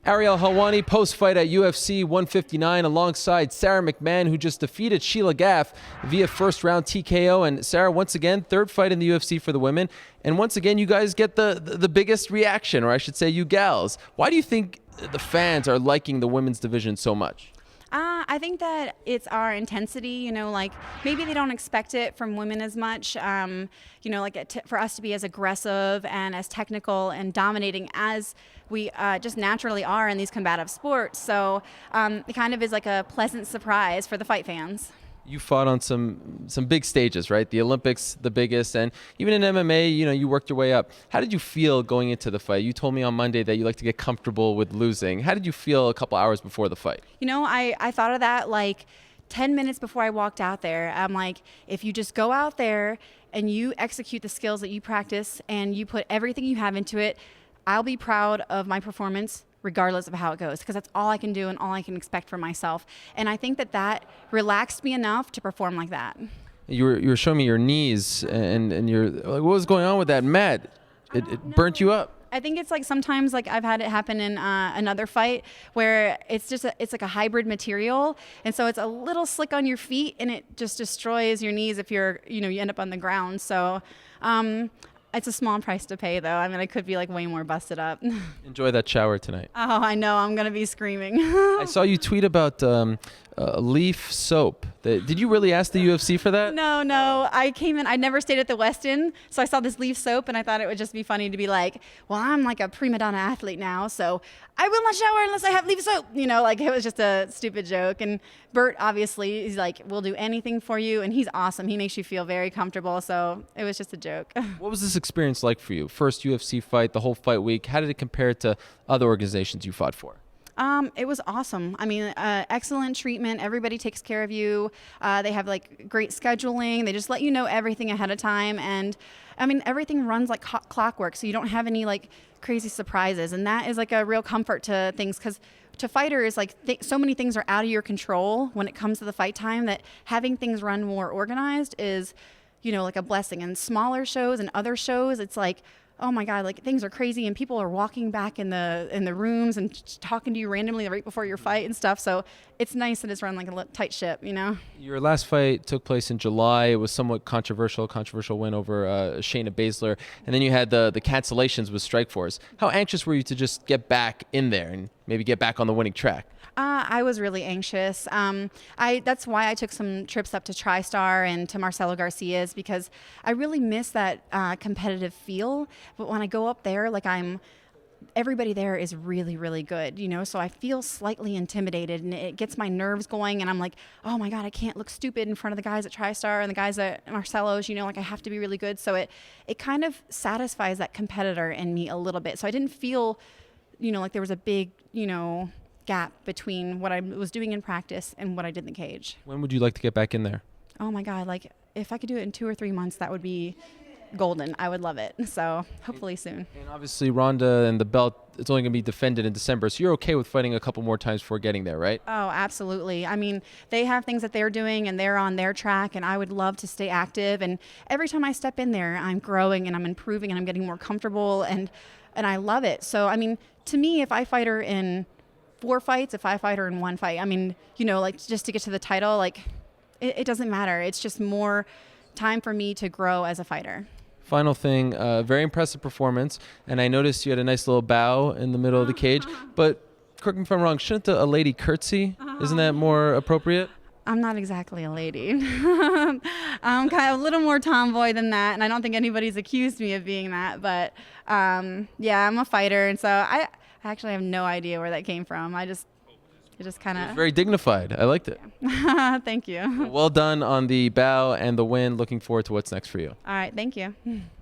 Ariel Helwani post-fight at UFC 159 alongside Sara McMann, who just defeated Sheila Gaff via first-round TKO. And Sara, once again, third fight in the UFC for the women. And once again, you guys get the biggest reaction, or I should say you gals. Why do you think the fans are liking the women's division so much? I think that it's our intensity, like maybe they don't expect it from women as much, for us to be as aggressive and as technical and dominating as we just naturally are in these combative sports. So it kind of is like a pleasant surprise for the fight fans. You fought on some big stages, right? The Olympics, the biggest, and even in MMA, you worked your way up. How did you feel going into the fight? You told me on Monday that you like to get comfortable with losing. How did you feel a couple hours before the fight? I thought of that like 10 minutes before I walked out there. I'm like, if you just go out there and you execute the skills that you practice and you put everything you have into it, I'll be proud of my performance regardless of how it goes, because that's all I can do and all I can expect for myself. And I think that relaxed me enough to perform like that. You were showing me your knees, and you're like, what was going on with that mat? It burnt you up. I think it's like sometimes like I've had it happen in another fight where it's like a hybrid material, and so it's a little slick on your feet and it just destroys your knees if you end up on the ground. So it's a small price to pay, though. I mean, I could be like way more busted up. Enjoy that shower tonight. Oh, I know. I'm going to be screaming. I saw you tweet about leaf soap. Did you really ask the UFC for that? No. I came in. I never stayed at the Westin, so I saw this leaf soap, and I thought it would just be funny to be like, well, I'm like a prima donna athlete now, so I will not shower unless I have leaf soap. It was just a stupid joke. And Bert, obviously, he's like, we'll do anything for you, and he's awesome. He makes you feel very comfortable, so it was just a joke. What was this experience like for you? First UFC fight, the whole fight week. How did it compare to other organizations you fought for? It was awesome. I mean, excellent treatment. Everybody takes care of you. They have like great scheduling. They just let you know everything ahead of time. And I mean, everything runs like clockwork. So you don't have any like crazy surprises. And that is like a real comfort to things, because to fighters, like so many things are out of your control when it comes to the fight time, that having things run more organized is, like a blessing. And smaller shows and other shows, it's like, oh my God, like things are crazy and people are walking back in the rooms and talking to you randomly right before your fight and stuff. So it's nice that it's run like a tight ship, Your last fight took place in July. It was somewhat controversial win over Shayna Baszler. And then you had the cancellations with Strikeforce. How anxious were you to just get back in there and maybe get back on the winning track? I was really anxious. That's why I took some trips up to TriStar and to Marcelo Garcia's, because I really miss that competitive feel. But when I go up there, everybody there is really, really good, so I feel slightly intimidated, and it gets my nerves going, and I'm like, oh my God, I can't look stupid in front of the guys at TriStar and the guys at Marcelo's, I have to be really good. So it kind of satisfies that competitor in me a little bit. So I didn't feel, like there was a big, gap between what I was doing in practice and what I did in the cage. When would you like to get back in there? Oh my God, if I could do it in 2 or 3 months, that would be golden. I would love it. So hopefully soon. And obviously Ronda and the belt, it's only going to be defended in December. So you're okay with fighting a couple more times before getting there, right? Oh, absolutely. I mean, they have things that they're doing and they're on their track, and I would love to stay active. And every time I step in there, I'm growing and I'm improving and I'm getting more comfortable, and I love it. So, I mean, to me, if I fight her in 4 fights, if I fight her in 1 fight, I mean, just to get to the title, it doesn't matter. It's just more time for me to grow as a fighter. Final thing, very impressive performance, and I noticed you had a nice little bow in the middle of the cage, but correct me if I'm wrong, shouldn't a lady curtsy? Isn't that more appropriate? I'm not exactly a lady. I'm kind of a little more tomboy than that, and I don't think anybody's accused me of being that, but yeah, I'm a fighter, and so I actually have no idea where that came from. It just kind of... Very dignified. I liked it. Thank you. Well done on the bow and the win. Looking forward to what's next for you. All right. Thank you.